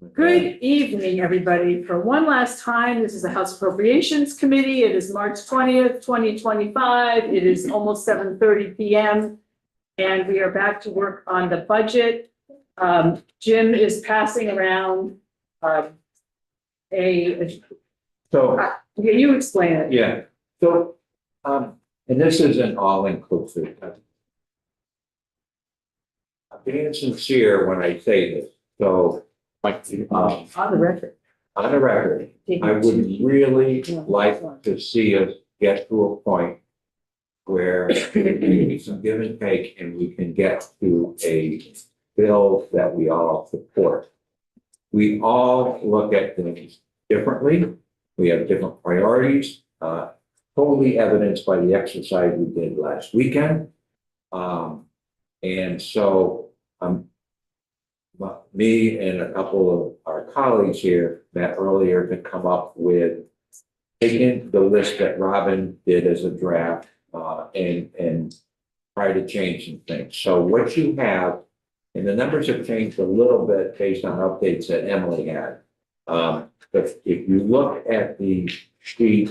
Good evening, everybody. For one last time, this is the House Appropriations Committee. It is March 20th, 2025. It is almost 7:30 p.m. and we are back to work on the budget. Jim is passing around you explain it. Yeah, so, and this isn't all inclusive. I'm being sincere when I say this, so, On the record. on the record, I would really like to see us get to a point where there may be some give and take and we can get to a bill that we all support. We all look at things differently. We have different priorities, totally evidenced by the exercise we did last weekend. And so, me and a couple of our colleagues here met earlier to come up with taking the list that Robin did as a draft, and try to change some things. So what you have, and the numbers have changed a little bit based on updates that Emily had. But if you look at the sheet,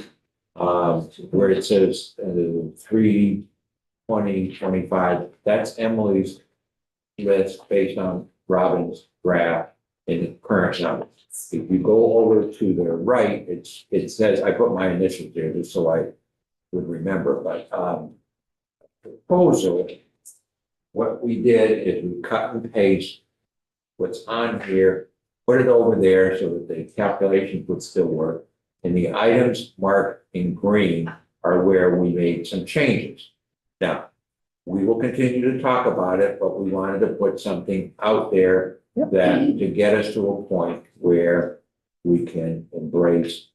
where it says 3/20/25, that's Emily's list based on Robin's draft in the current numbers. If you go over to the right, it says, I put my initials there just so I would remember, but proposal, what we did is we cut and paste what's on here, put it over there so that the calculations would still work. And the items marked in green are where we made some changes. Now, we will continue to talk about it, but we wanted to put something out there that to get us to a point where we can embrace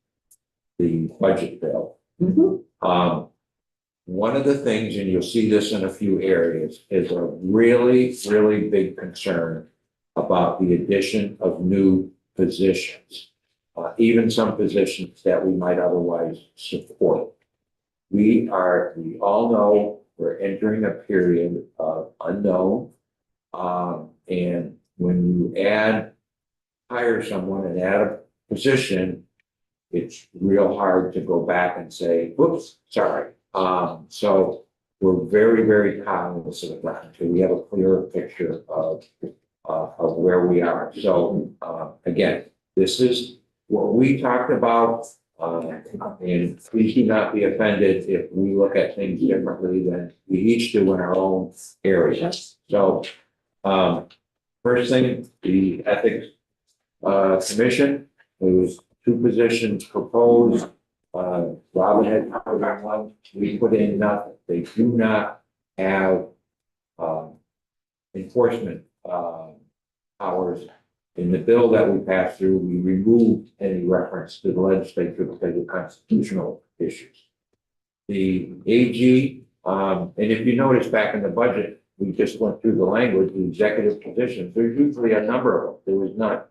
the budget bill. One of the things, and you'll see this in a few areas, is a really, really big concern about the addition of new positions, even some positions that we might otherwise support. We all know we're entering a period of unknown. And when you hire someone and add a position, it's real hard to go back and say, whoops, sorry. So we're very, very cognizant of that until we have a clearer picture of where we are. So, again, this is what we talked about. And please do not be offended if we look at things differently than we each do in our own areas. So, first thing, the Ethics Commission, there was 2 positions proposed. Robin had covered on one. We put in nothing. They do not have enforcement powers. In the bill that we passed through, we removed any reference to the legislature because of constitutional issues. The AG, and if you notice back in the budget, we just went through the language, the executive positions. There's usually a number of them. There was none.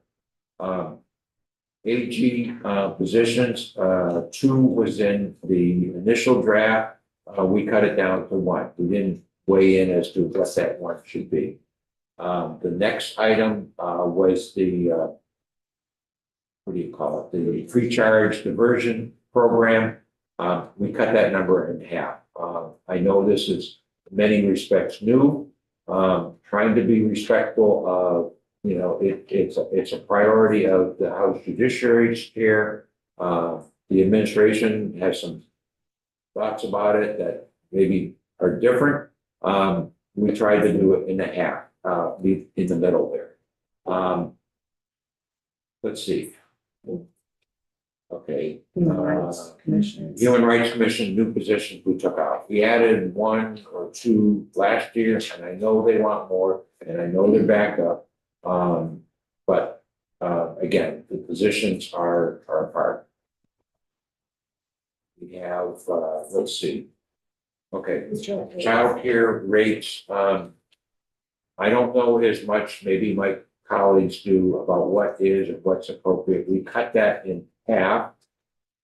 AG positions, 2 was in the initial draft. We cut it down to 1. We didn't weigh in as to what that 1 should be. The next item was the what do you call it? The free charge diversion program. We cut that number in half. I know this is in many respects new. Trying to be respectful of, it's a priority of the House Judiciary Chair. The administration has some thoughts about it that maybe are different. We tried to do it in the half. In the middle there. Let's see. Okay. Human Rights Commission. Human Rights Commission, new positions we took out. We added 1 or 2 last year, and I know they want more, and I know they're back up. But again, the positions are apart. We have, let's see. Okay, child care rates. I don't know as much, maybe my colleagues do, about what is or what's appropriate. We cut that in half.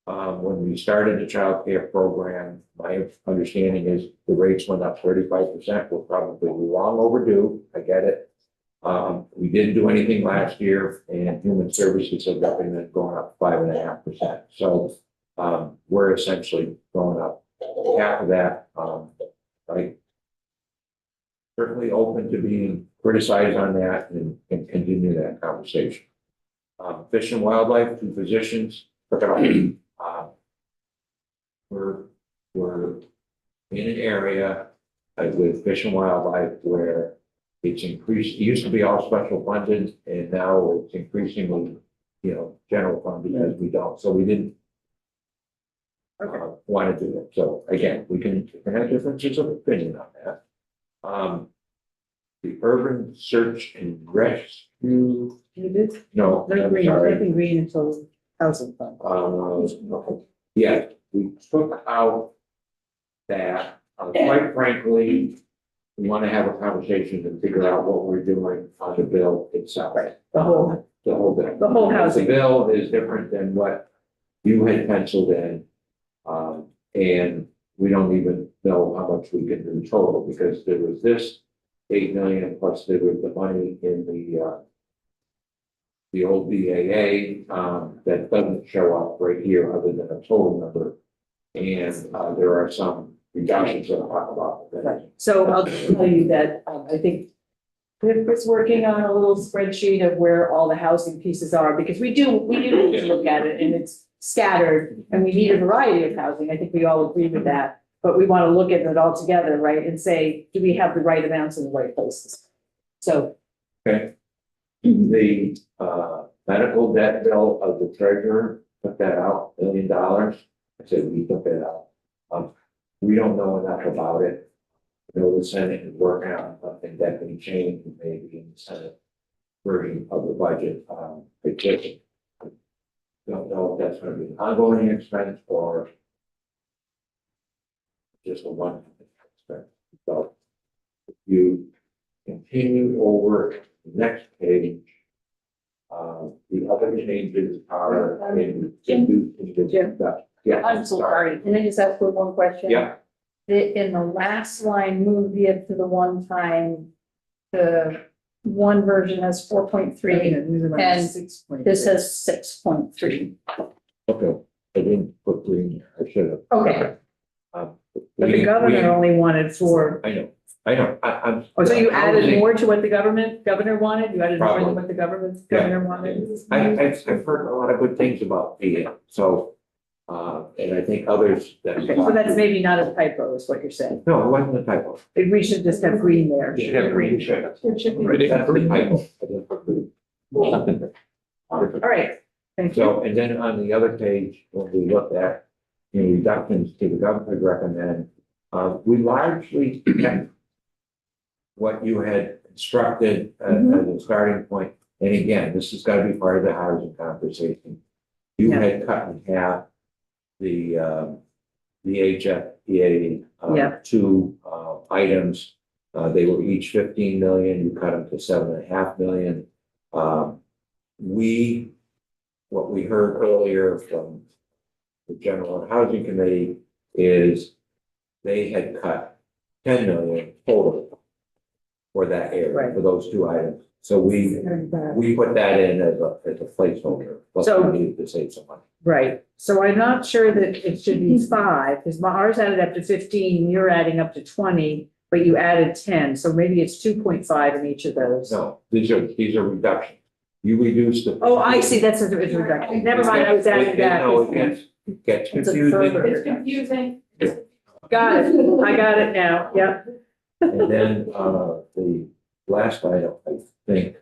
When we started the child care program, my understanding is the rates went up 35%. We're probably long overdue. I get it. We didn't do anything last year, and human services have recommended going up 5.5%. So, we're essentially going up half of that, right? Certainly open to being criticized on that and continue that conversation. Fish and wildlife, 2 positions, took it off. We're in an area with fish and wildlife where it's increased. It used to be all special funded, and now it's increasingly, general fund because we don't. So we didn't want to do it. So again, we can have differences of opinion on that. The urban search and rescue. You did? No, I'm sorry. Nothing green until housing fund. Yeah, we took out that, quite frankly, we want to have a conversation and figure out what we're doing on the bill itself. Right, the whole bill. The whole housing. The bill is different than what you had penciled in. And we don't even know how much we can do total, because there was this 8 million, plus there was the money in the old BAA, that doesn't show up right here other than a total number. And, there are some reductions that I'll talk about. Right. So I'll tell you that, I think Cliff was working on a little spreadsheet of where all the housing pieces are, because we do need to look at it, and it's scattered, and we need a variety of housing. I think we all agree with that, but we want to look at it all together, right? And say, do we have the right amounts in the right places? So. Okay. The, medical debt bill of the treasurer, took that out, $1 million. I said, we took that out. We don't know enough about it. I know the Senate is working on something that can change, maybe in the Senate version of the budget. I just don't know if that's going to be an ongoing expense or just a one-time expense. So if you continue over the next page, the other changes are in. Jim? Yeah. I'm so sorry. Can I just ask one question? Yeah. In the last line, move it to the one time, the one version has 4.3 and this has 6.3. Okay, I didn't put green, I should have. Okay, but the We- governor only wanted 4. I know, I'm. Oh, so you added housing- more to what the governor wanted? You added more Probably. than what the governor wanted? I've heard a lot of good things about PA, so, and I think others that. Okay, so that's maybe not a typo is what you're saying. No, it wasn't a typo. We should just have green there. You should have green. Should. It should be. That's the typo. I didn't put green. All right, thank you. So, and then on the other page, when we look at, reductions to the government recommend, we largely kept what you had instructed as a starting point. And again, this has got to be part of the housing conversation. You Yeah. had cut in half the HFPA, Yeah. 2 items. They were each 15 million. You cut them to 7.5 million. What we heard earlier from the General Housing Committee is they had cut 10 million total for that area, Right. for those 2 items. So we put that in as a placeholder, plus So- we needed to save some money. Right, so I'm not sure that it should be 5, because ours added up to 15, you're adding up to 20, but you added 10, so maybe it's 2.5 in each of those. No, these are reductions. You reduced the. Oh, I see, that's a reduction. Never mind, I was adding that. No, it gets It's a confusing. further- It's confusing. Got it, I got it now, yep. And then, the last item, I think.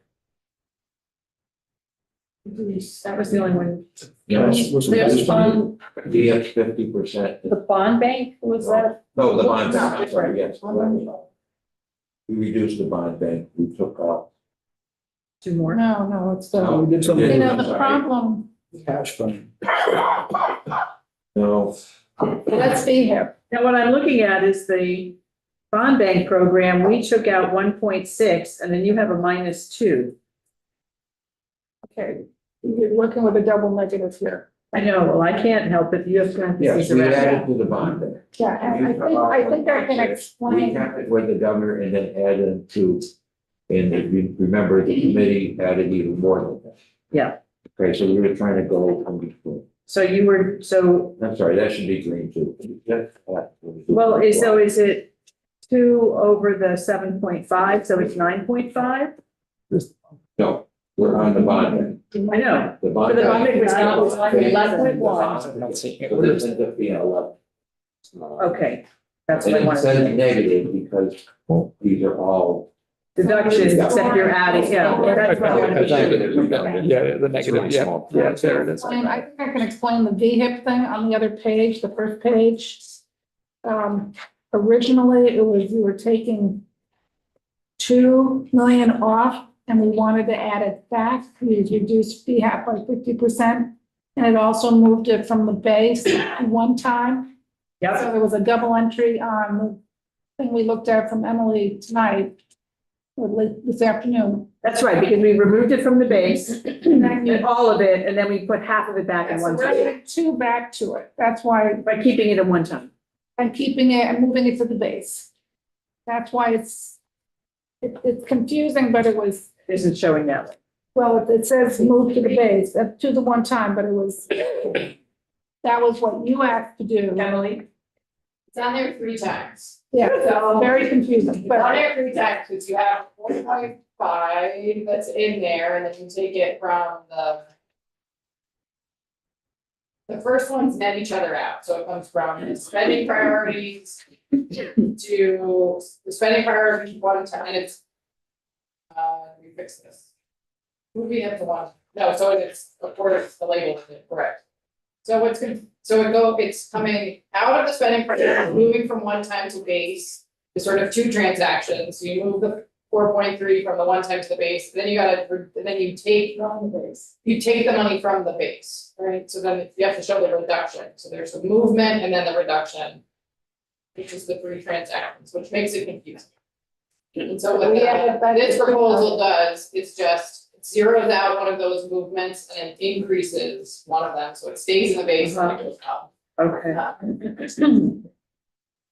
That was the only one. There's bond, DX 50%. The bond bank, was that? No, the bond bank, No, I'm sorry, yes. We reduced the bond bank, we took off. 2 more? no, it's No, the, we did something. you know, I'm the sorry. problem, Cash fund. No, let's be here. Now, what I'm looking at is the bond bank program, we took out 1.6, and then you have a -2. Okay, you're working with a double negative here. I know, well, I can't help it, you have yes, parentheses we around that. added to the bond bank. Yeah, and I think I can We explain, kept it with the governor and then added to And if you remember, the committee added even more than that. Yeah. Okay, so we were trying to go from between. So you were, so, I'm sorry, that should be green too. well, is it 2 over the 7.5, so it's 9.5? No, we're on the bond. I know. The bond. But the bond was not, was like 11.1. I'm not seeing it. But it ends up being 11. Okay, that's And what I it wanted to says say. negative because these are all. Deductions, except you're adding, yeah, that's what I wanted to say. Yeah, the negative, yeah, yeah, there it is. And I think I can explain the VHIP thing on the other page, the first page. Originally, it was, you were taking 2 million off and we wanted to add it back. We reduced VHIP by 50%. And it also moved it from the base one time. Yep, So there was a double entry on the thing we looked at from Emily tonight, or late this afternoon. that's right, because we removed it from the base, and all of it, and then we put half of it back in So one we're time, adding 2 back to it. That's why by keeping it at one time. I'm keeping it and moving it to the base. That's why it's confusing, but it was, Isn't showing that way. well, it says move to the base, to the one time, but it was, that was what you asked to do. Emily? It's on there 3 times. Yeah, so very confusing, It's on but there 3 times, because you have 1.5 that's in there, and then you take it from the. The first ones net each other out, so it comes from the spending priorities to the spending priorities one time, and it's. Let me fix this. Moving up to one, no, so it's, of course, the label is correct. So it's coming out of the spending priority, moving from one time to base, is sort of 2 transactions, so you move the 4.3 from the one time to the base, then you take. on the base. You take the money from the base, right? So then you have to show the reduction. So there's the movement and then the reduction, which is the 3 transactions, which makes it confusing. And so what this proposal does is just zeroes out one of those movements and it increases one of them. So it stays in the base and it goes up. Okay.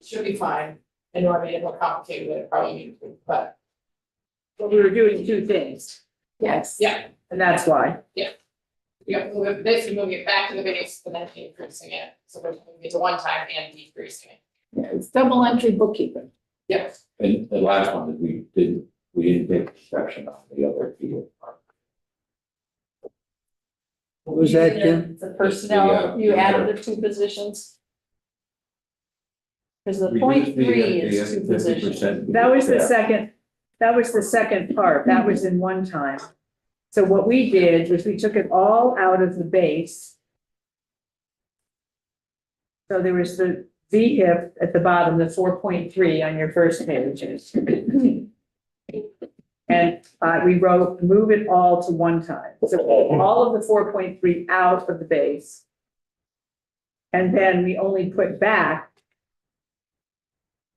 Should be fine. I know I made it more complicated than it probably needed to, but But we were doing 2 things, Yes. yeah. and that's why. You have to move it, this, you're moving it back to the base and then increasing it. So we're moving it to one time and decreasing it. Yeah, it's double entry bookkeeping. Yep. And the last one that we didn't take exception on the other field. What was that, Jim? The personnel, you added the 2 positions? Because the 0.3 is 2 positions. That was the second part, that was in one time. So what we did was we took it all out of the base. So there was the VHIP at the bottom, the 4.3 on your first page. And we wrote, move it all to one time. So all of the 4.3 out of the base. And then we only put back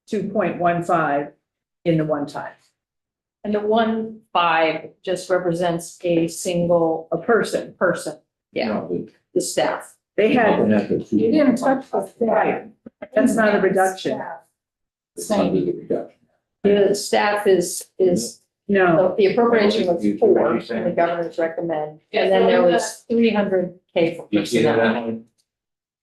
2.15 in the one time. And the 1.5 just represents a person, yeah, the staff. They had, You didn't touch the staff. right, that's not a reduction. It's under the reduction. The staff is, No, the appropriation was You- 4, you saying? and the governors recommend, Yeah, and then so there in was 300K for You see that, personnel. Emily?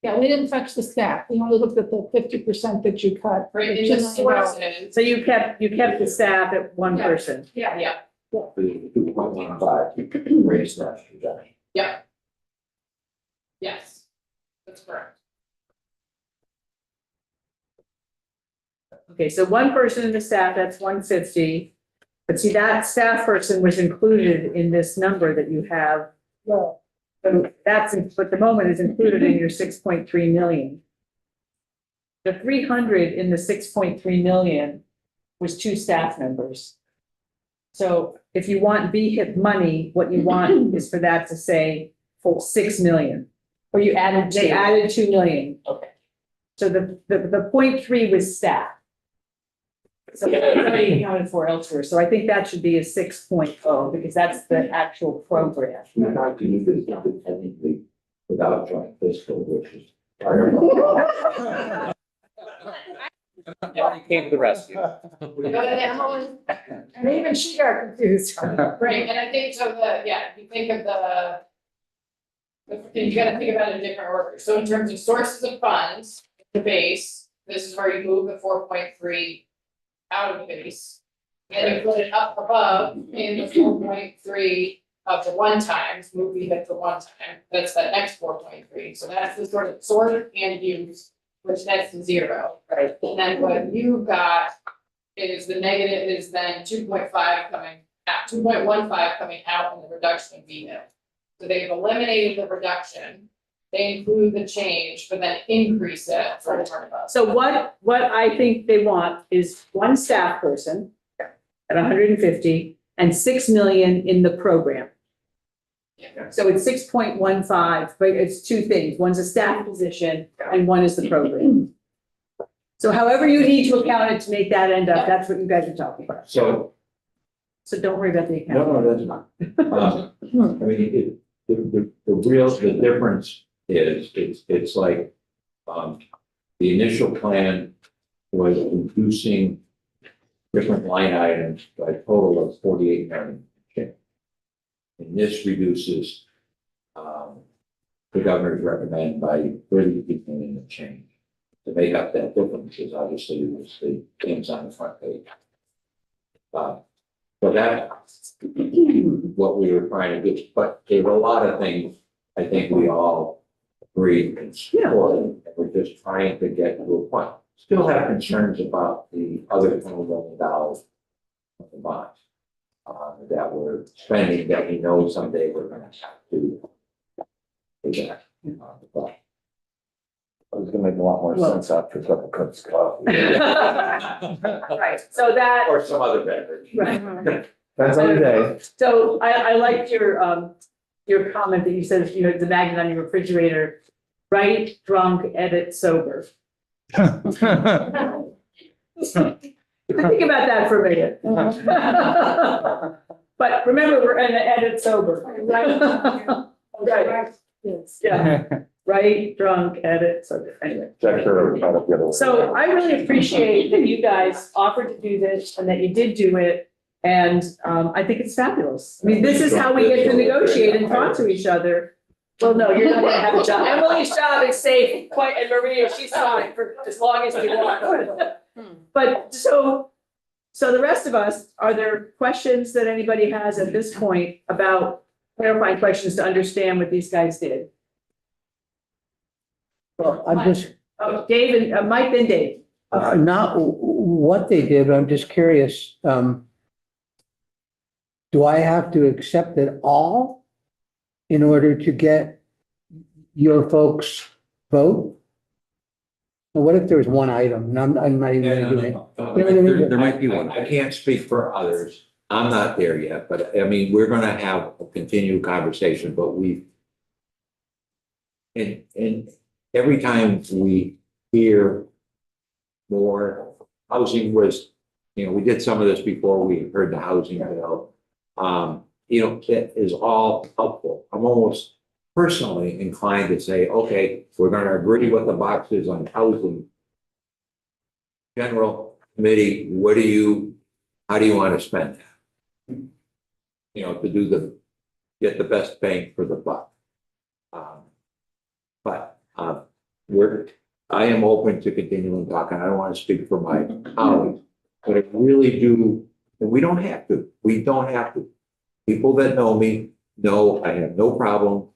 Yeah, we didn't touch the staff. We only looked at the 50% that you cut. Right, It's in the just about- sources. so you kept the staff at one Yeah. person. Yeah, For the 2.15, raise that reduction. yes, that's correct. Okay, so one person in the staff, that's 150. But see, that staff person was included in this number that you have. Well, So but the moment is included in your 6.3 million. The 300 in the 6.3 million was 2 staff members. So if you want VHIP money, what you want is for that to say for 6 million. Or you added 2. They added 2 million. Okay. So the 0.3 was staff. So it's already accounted for elsewhere. So I think that should be a 6.0 because that's the actual program. We're not to do this independently without joint fiscal, which is. Came to the rescue. And even she got confused. Right, and I think so if you think of you gotta think about it in different order. So in terms of sources of funds, the base, this is where you move the 4.3 out of the base. And you put it up above in the 4.3 of the one times, move the hit the one time, that's that next 4.3. So that's the sort of sort and use, which nets to 0. Right. And then what you've got is the negative is then 2.5 coming out, 2.15 coming out in the reduction of VMIL. So they've eliminated the reduction, they include the change, but then increase it for the part of us. So what I think they want is one staff person at 150 and 6 million in the program. Yeah. So it's 6.15, but it's two things. One's a staff position and one is the program. So however you need to account it to make that end up, that's what you guys are talking about. So, So don't worry about the no, account. that's not. I mean, the difference is, it's like, the initial plan was reducing different line items by a total of 48 million. And this reduces, the governor's recommend by 30 million of change. To make up that difference is obviously was the things on the front page. So that's what we were trying to do, but there were a lot of things I think we all agreed and supported, and we're just trying to get to a point. Still have concerns about the other $20 million of the bonds that we're spending that we know someday we're going to have to pay back. But It was gonna make a lot more sense after a couple cups of coffee. Right, so that, or some other beverage. right. Depends on the day. So I liked your comment that you said, you know, the magnet on your refrigerator, right, drunk, edit, sober. Think about that for a minute. But remember, we're in the edit sober. Right. Yes, yeah, right, drunk, edit, sober, anyway. Jack Sparrow kind of the other way. So I really appreciate that you guys offered to do this and that you did do it. And I think it's fabulous. I mean, this is how we get to negotiate and talk to each other. Well, no, you're not gonna have a job. Emily's job is safe, quite, and Maria, she's fine for as long as you want. But so the rest of us, are there questions that anybody has at this point about clarifying questions to understand what these guys did? Well, I'm just, Oh, Dave and Mike, then Dave. not what they did, but I'm just curious, do I have to accept it all in order to get your folks' vote? Well, what if there's one item, and I'm not even gonna do it? There might be one. I can't speak for others. I'm not there yet, but I mean, we're gonna have a continued conversation, but and every time we hear more, housing was, you know, we did some of this before we heard the housing bill. You know, it is all helpful. I'm almost personally inclined to say, okay, we're gonna agree with the boxes on housing. General committee, how do you want to spend that? You know, to get the best bang for the buck. But I am open to continuing talking. I don't want to speak for my colleagues, but I really do, and we don't have to. People that know me know I have no problem,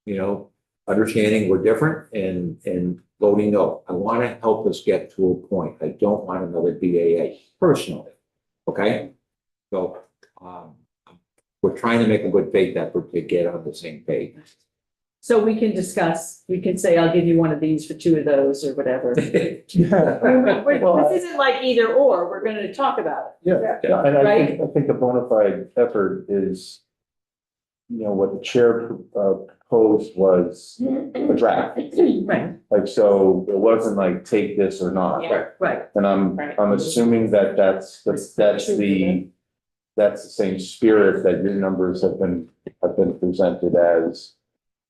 you know, understanding we're different and voting no. I want to help us get to a point. I don't want another BAA personally. Okay? So we're trying to make a good faith effort to get on the same page. So we can discuss, we can say, I'll give you one of these for 2 of those or whatever. This isn't like either or, we're gonna talk about it. Yeah, and I think the bona fide effort is, you know, what the chair proposed was a draft. Right, Like, so it wasn't like take this or not. right. And Right. I'm assuming that that's the same spirit that your numbers have been presented as.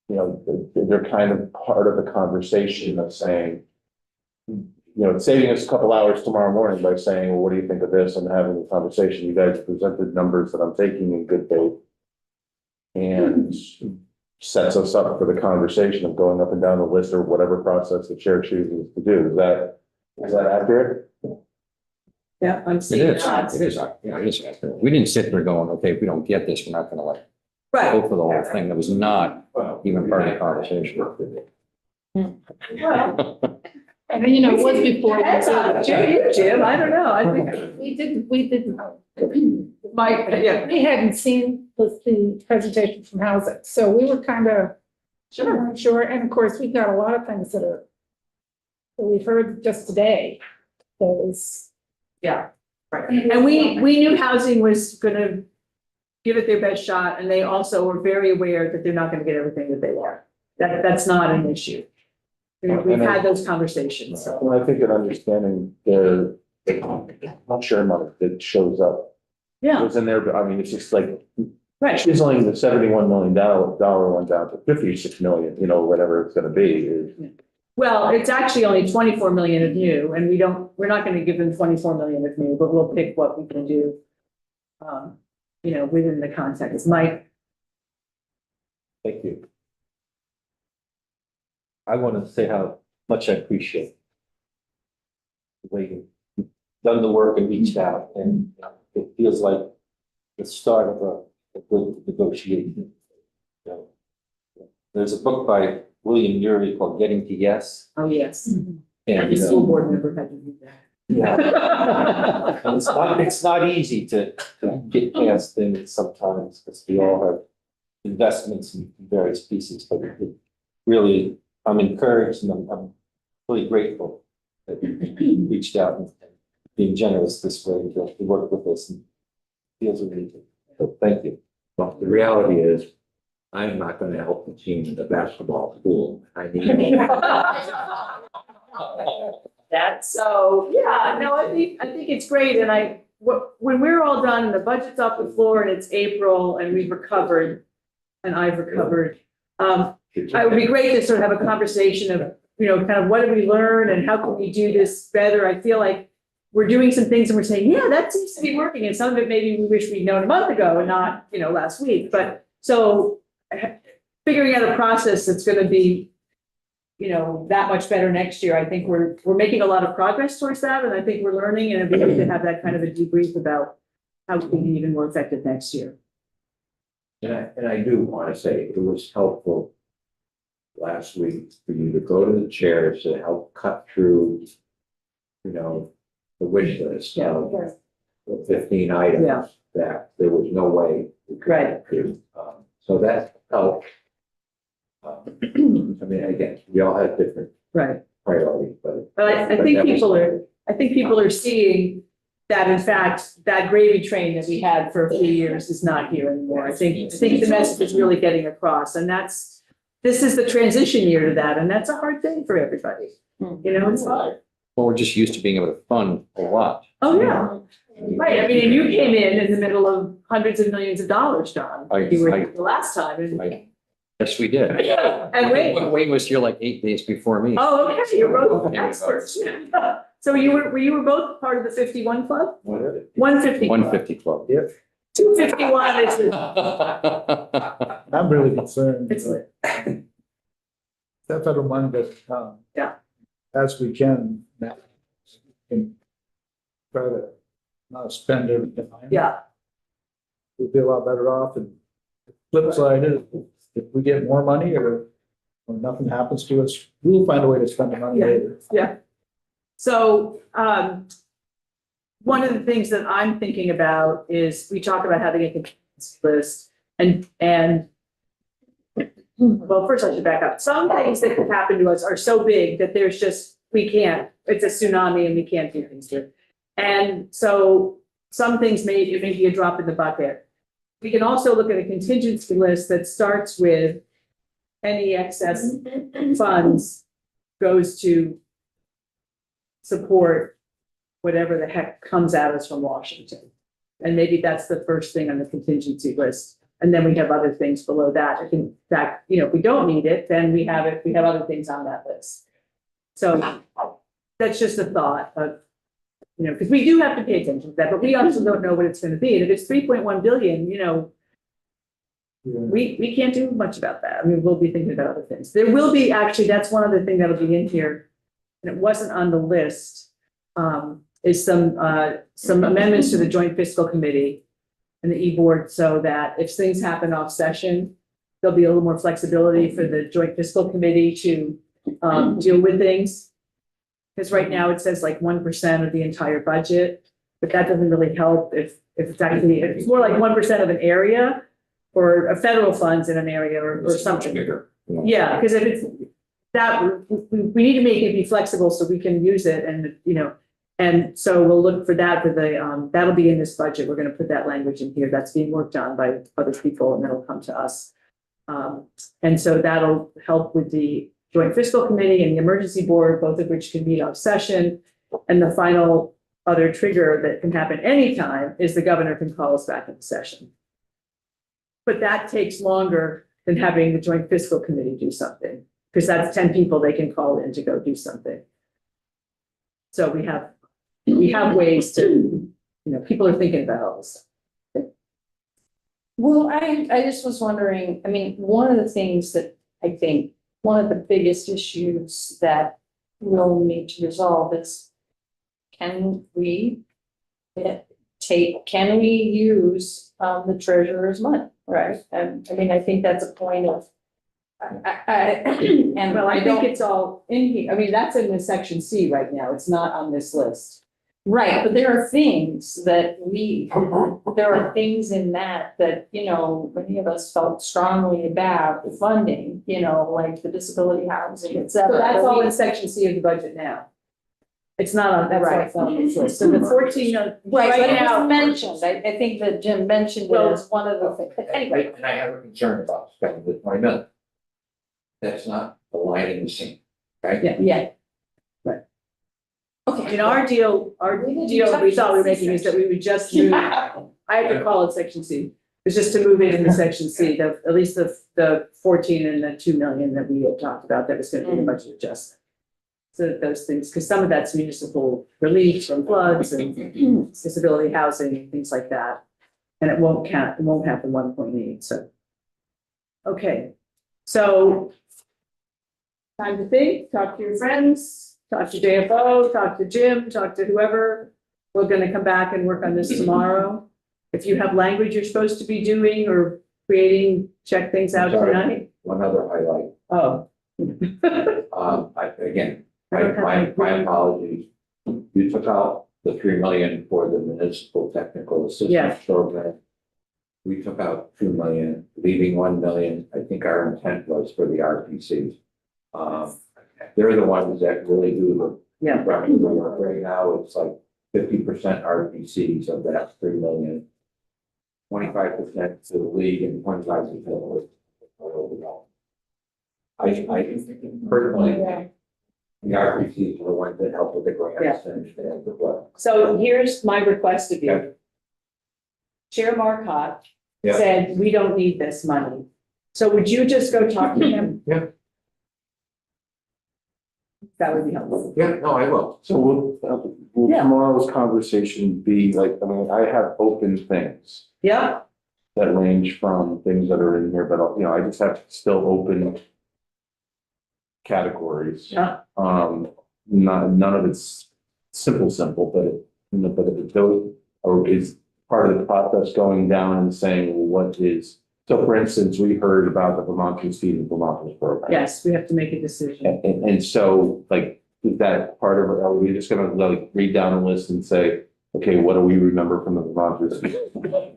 You know, they're kind of part of the conversation of saying, saving us a couple hours tomorrow morning by saying, well, what do you think of this? And having a conversation. You guys presented numbers that I'm taking in good faith. And sets us up for the conversation of going up and down the list or whatever process the chair chooses to do. Is that accurate? Yeah, I'm It seeing is, that. it is, yeah, it is. We didn't sit there going, okay, if we don't get this, we're not gonna like Right. go for the whole thing. That was not even part of the conversation. Well, And then, it was before. Depends on Jim, I don't know, I think, We didn't, Mike, yeah, we hadn't seen the presentation from housing, so we were kind of sure, and of course, we've got a lot of things that we've heard just today. That is, yeah, right. And we knew housing was gonna give it their best shot, and they also were very aware that they're not gonna get everything that they want. That's not an issue. We've had those conversations, so. Well, I think in understanding the share money that shows up. Yeah, Was in there, but I mean, it's just like right, chiseling the $71 million one down to 56 million, whatever it's gonna be. well, it's actually only 24 million of new, and we're not gonna give them 24 million of new, but we'll pick what we can do. Within the context, Mike, Thank you. I want to say how much I appreciate the way you've done the work and reached out, and it feels like the start of a good negotiation. There's a book by William Ury called Getting to Yes. oh, yes, And every school board member had to do that. yeah, and it's not easy to get past things sometimes, because we all have investments in various pieces, but it really, I'm encouraged and I'm really grateful that you reached out and being generous this way to work with us, and feels really good. So thank you. Well, the reality is, I'm not gonna help the team in the basketball pool. I need. That's so, yeah, no, I think it's great, and when we're all done and the budget's off the floor and it's April and we've recovered, and I've recovered, it would be great to sort of have a conversation of, kind of what did we learn and how can we do this better? I feel like we're doing some things and we're saying, yeah, that seems to be working, and some of it maybe we wish we'd known a month ago and not, last week, but so figuring out a process that's gonna be, that much better next year. I think we're making a lot of progress towards that, and I think we're learning, and it'd be good to have that kind of a debrief about how we can be even more effective next year. And I do want to say it was helpful last week for you to go to the chairs to help cut through, the wish list of the 15 items Yeah. that there was no way we could Right. get through. So that helped. I mean, again, we all have different Right. priorities, but. But I think people are seeing that, in fact, that gravy train that we had for a few years is not here anymore. I think the message is really getting across, and this is the transition year to that, and that's a hard thing for everybody. It's hard. Well, we're just used to being able to fund a lot. Oh, yeah. Right, I mean, and you came in the middle of hundreds of millions of dollars, John. You were here the last time, and Yes, we did. And Wayne was here like 8 days before me. oh, okay, you're both experts. So you were both part of the 51 club? 150. 150 club. 251 is. I'm really concerned. It's lit. That federal money doesn't come. Yeah. As we can now. Can try to not spend everything. Yeah, We'd be a lot better off, and the flip side is, if we get more money or nothing happens to us, we'll find a way to spend the money later. so, one of the things that I'm thinking about is, we talk about having a contingency list, and well, first I should back up. Some things that could happen to us are so big that there's just, it's a tsunami and we can't do things to it. And so some things may be a drop in the bucket. We can also look at a contingency list that starts with any excess funds goes to support whatever the heck comes at us from Washington. And maybe that's the first thing on the contingency list. And then we have other things below that. If in fact, if we don't need it, then we have other things on that list. So that's just a thought of, because we do have to pay attention to that, but we also don't know what it's gonna be. And if it's 3.1 billion, we can't do much about that. I mean, we'll be thinking about other things. There will be, actually, that's one other thing that'll be in here, and it wasn't on the list, is some amendments to the Joint Fiscal Committee and the E-Board, so that if things happen off session, there'll be a little more flexibility for the Joint Fiscal Committee to deal with things. Because right now it says like 1% of the entire budget, but that doesn't really help if it's actually, it's more like 1% of an area or a federal funds in an area or something. Bigger. Yeah, because if it's that, we need to make it be flexible so we can use it and, and so we'll look for that for the, that'll be in this budget. We're going to put that language in here. That's being worked on by other people and that'll come to us. And so that'll help with the Joint Fiscal Committee and the Emergency Board, both of which can meet off session. And the final other trigger that can happen anytime is the governor can call us back into session. But that takes longer than having the Joint Fiscal Committee do something, because that's 10 people they can call in to go do something. So we have ways to, people are thinking about all this. Well, I just was wondering, I mean, one of the things that I think, one of the biggest issues that we'll need to resolve is, can we use the treasurer's money, right? And I mean, I think that's a point of, and Well, I think don't. it's all in here. I mean, that's in the section C right now. It's not on this list. Right, but there are things that there are things in that, many of us felt strongly about the funding, like the disability housing, et So cetera. that's But all we- in section C of the budget now. It's not on, that's Right. not on this list. So the 14, Right, right but it now. was mentioned, I think that Jim mentioned it Well, as one of the things, but anyway. And I have a concern about spending the 20 million. That's not the line in the sand, right? Yeah. Okay. Our deal we thought we were making is that we would just move, I have to call it section C. It's just to move it into section C, at least the 14 and the 2 million that we had talked about, that was gonna be a budget adjustment. So those things, because some of that's municipal relief from floods and disability housing and things like that. And it won't have the 1.8, so. Okay, so. Time to think, talk to your friends, talk to JFO, talk to Jim, talk to whoever. We're gonna come back and work on this tomorrow. If you have language you're supposed to be doing or creating, check things out Sorry. tonight. One other highlight, Oh. my apologies. You took out the 3 million for the municipal technical Yeah. assistance program. We took out 2 million, leaving 1 million. I think our intent was for the RPCs. They're the ones that really do Yeah. the work right now. It's like 50% RPCs of that 3 million. 25% to the league and 25% to the. I personally, the RPCs are the ones that help with the grants and the what. So here's my request of Yeah. you. Chair Marcotte Yeah. said, we don't need this money. So would you just go talk to him? Yeah. That would be helpful. Yeah, no, I will. So will Yeah. tomorrow's conversation be like, I have open things Yeah, that range from things that are in here, but I just have still open categories. yeah, None of it's simple, but if it goes, or is part of the process going down and saying what is, so for instance, we heard about the Vermonters feeding Vermonters program. yes, we have to make a decision. And so, like, is that part of, are we just gonna like read down a list and say, okay, what do we remember from the Vermonters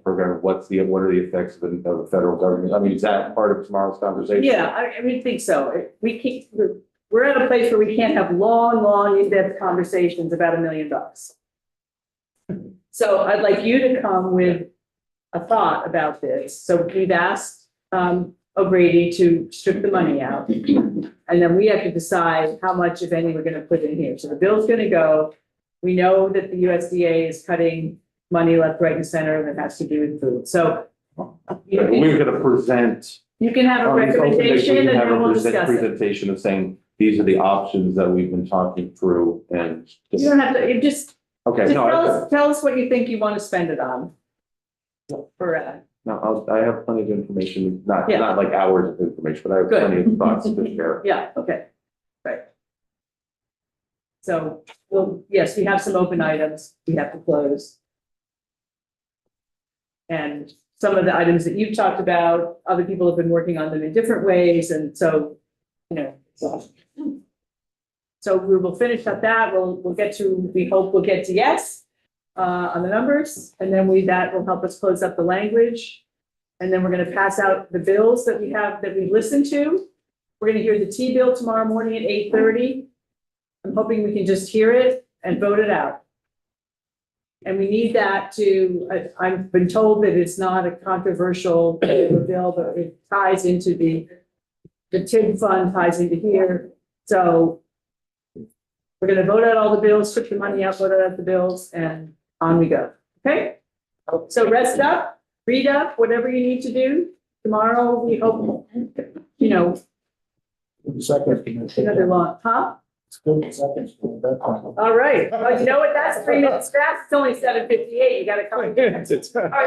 program? What are the effects of the federal government? I mean, is that part of tomorrow's conversation? Yeah, I mean, think so. We're at a place where we can't have long, in-depth conversations about $1 million. So I'd like you to come with a thought about this. So we've asked O'Grady to strip the money out. And then we have to decide how much, if any, we're gonna put in here. So the bill's gonna go. We know that the USDA is cutting money left, right, and center that has to do with food. So We're gonna present. you can have a recommendation and then we'll discuss it. Presentation of saying, these are the options that we've been talking through and. You don't have to, you just Okay, no, tell us what you think you want to spend it on. For, no, I have plenty of information, not Yeah. like hours of information, but I have Good. plenty of thoughts to share. yeah, okay, right. So, well, yes, we have some open items we have to close. And some of the items that you've talked about, other people have been working on them in different ways, and so, you know. So we will finish up that, we'll get to, we hope we'll get to yes, on the numbers, and then that will help us close up the language. And then we're gonna pass out the bills that we have, that we listened to. We're gonna hear the T-bill tomorrow morning at 8:30. I'm hoping we can just hear it and vote it out. And we need that I've been told that it's not a controversial bill, but it ties into the TID fund ties into here. So we're gonna vote out all the bills, put the money out, vote out the bills, and on we go, okay? So rest up, read up, whatever you need to do. Tomorrow, we hope, Second. another long, huh? It's good, second, that time. All right, well, you know what, that's 3 minutes fast, it's only 7:58, you gotta come. All right,